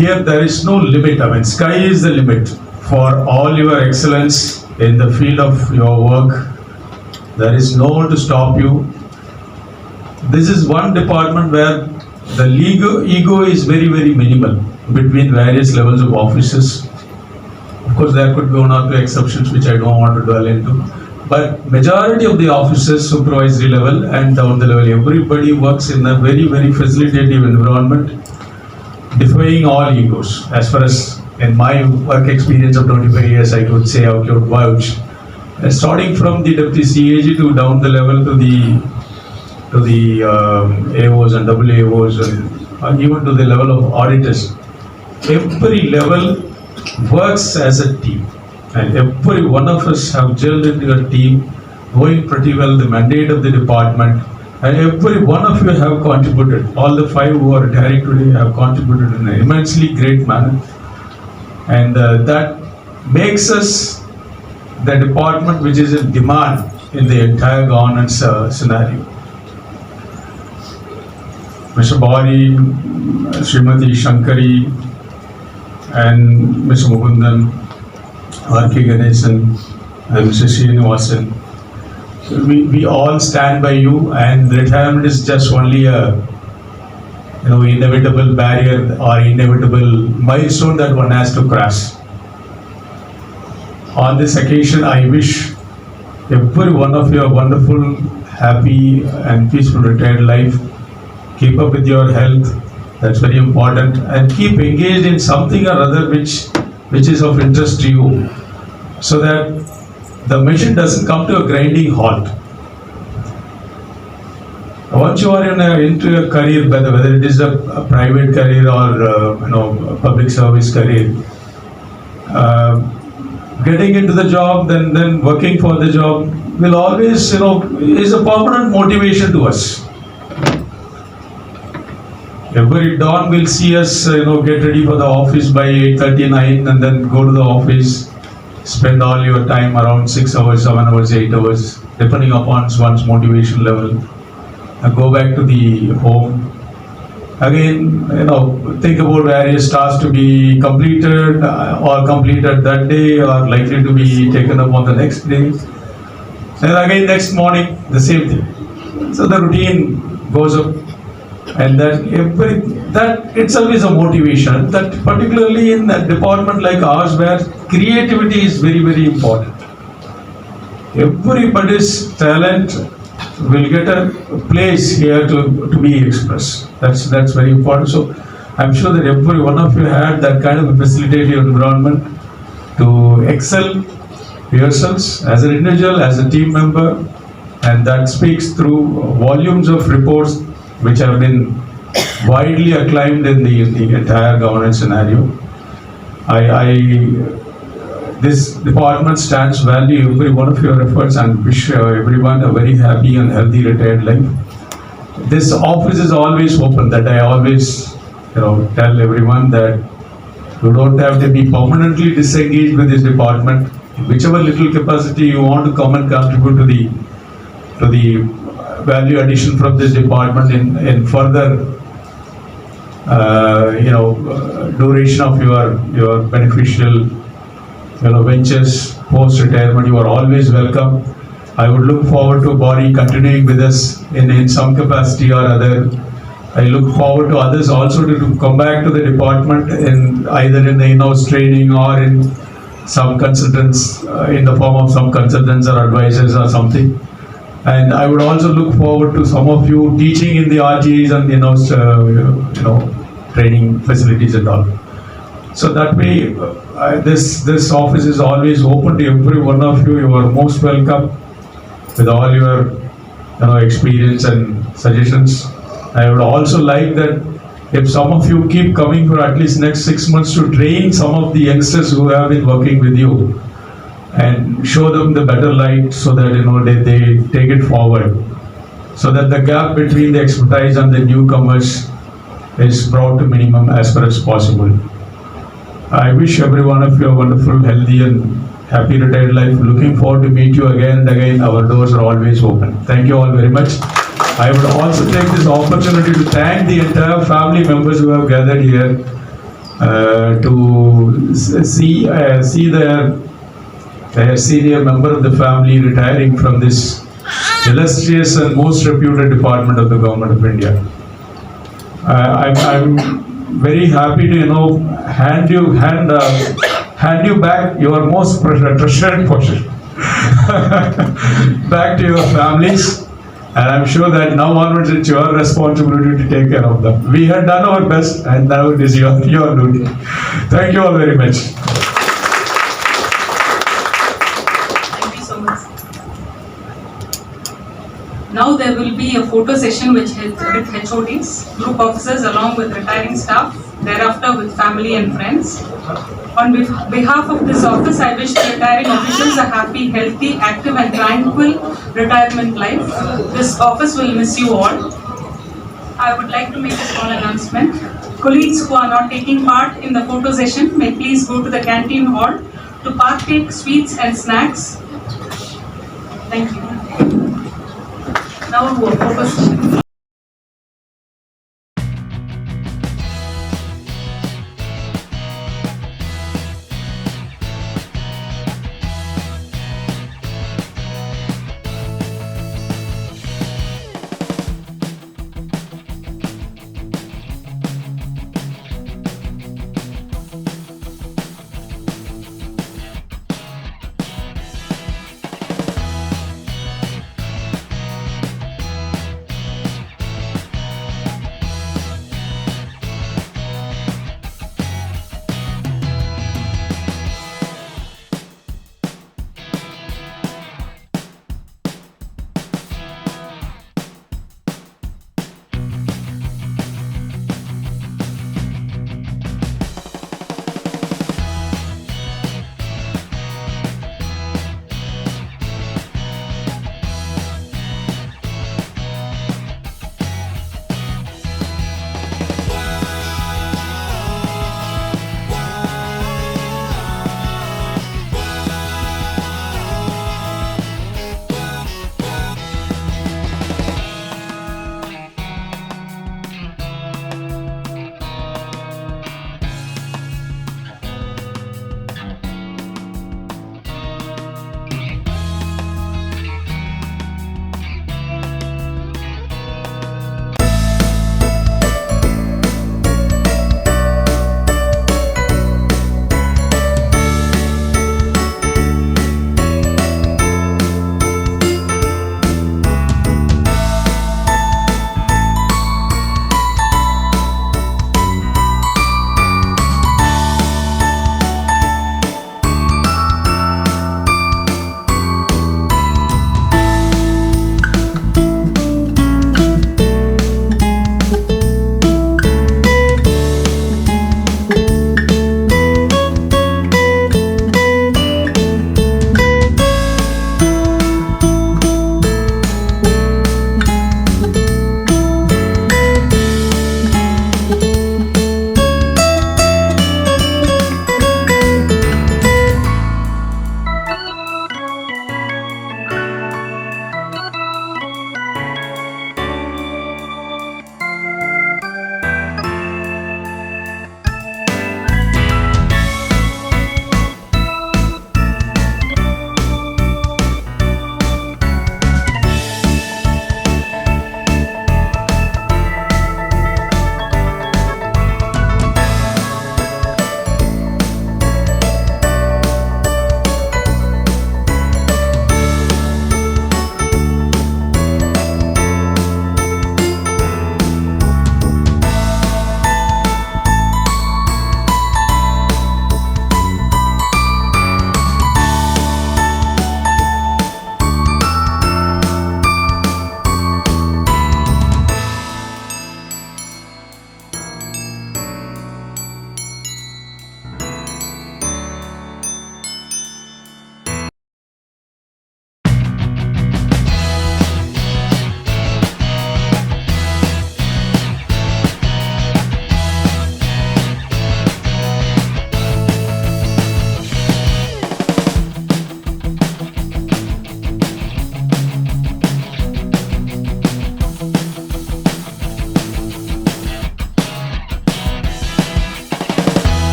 here there is no limit. I mean, sky is the limit for all your excellence in the field of your work. There is no one to stop you. This is one department where the ego is very, very minimal between various levels of officers. Of course, there could be 1 or 2 exceptions which I don't want to dwell into. But majority of the officers, supervisory level and down the level, everybody works in a very, very facilitative environment, defying all egos. As far as in my work experience of 25 years, I could say, I could vouch. starting from the deputy CAG to down the level to the AOs and double AOs and even to the level of auditors. Every level works as a team, and every one of us have gelled into a team, knowing pretty well the mandate of the department, and every one of you have contributed. All the 5 who are retiring today have contributed in an immensely great manner, and that makes us the department which is in demand in the entire governance scenario. Mr. Bari, Srimati Shankari, and Mr. Mukundan, R.K. Ganesan, and Mr. Srinivasan. We all stand by you, and retirement is just only a inevitable barrier or inevitable milestone that one has to cross. On this occasion, I wish every one of you a wonderful, happy, and peaceful retired life. Keep up with your health. That's very important, and keep engaged in something or other which is of interest to you, so that the mission doesn't come to a grinding halt. Once you are into a career, whether it is a private career or a public service career, getting into the job, then working for the job will always is a permanent motivation to us. Every dawn will see us, get ready for the office by 8:39, and then go to the office, spend all your time around 6 hours, 7 hours, 8 hours, depending upon one's motivation level, and go back to the home. Again, think about various tasks to be completed or completed that day or likely to be taken up on the next day. And again, next morning, the same thing. So the routine goes up. And that itself is a motivation, that particularly in a department like ours where creativity is very, very important. Everybody's talent will get a place here to be expressed. That's very important. So I'm sure that every one of you had that kind of a facilitative environment to excel yourselves as an individual, as a team member, and that speaks through volumes of reports which have been widely acclaimed in the entire governance scenario. This department stands value every one of your efforts and wish everyone a very happy and healthy retired life. This office is always open. That I always tell everyone that you don't have to be permanently disengaged with this department. Whichever little capacity you want to come and contribute to the value addition from this department in further duration of your beneficial ventures post retirement, you are always welcome. I would look forward to Bari continuing with us in some capacity or other. I look forward to others also to come back to the department either in the in-house training or in some consultants in the form of some consultants or advisors or something. And I would also look forward to some of you teaching in the RTs and training facilities and all. So that way, this office is always open to every one of you. You are most welcome with all your experience and suggestions. I would also like that if some of you keep coming for at least next 6 months to train some of the youngsters who have been working with you, and show them the better light so that they take it forward, so that the gap between the expertise and the newcomers is brought to minimum as far as possible. I wish every one of you a wonderful, healthy and happy retired life. Looking forward to meet you again and again. Our doors are always open. Thank you all very much. I would also take this opportunity to thank the entire family members who have gathered here to see their senior member of the family retiring from this illustrious and most reputed department of the Government of India. I'm very happy to hand you back your most treasured portion back to your families, and I'm sure that now onwards it's your responsibility to take care of them. We had done our best, and now it is your duty. Thank you all very much. Thank you so much. Now there will be a photo session with HODs, group officers along with retiring staff, thereafter with family and friends. On behalf of this office, I wish the retiring officials a happy, healthy, active and tranquil retirement life. This office will miss you all. I would like to make a small announcement. Colleagues who are not taking part in the photo session may please go to the canteen hall to partake sweets and snacks. Thank you. Now, photo session.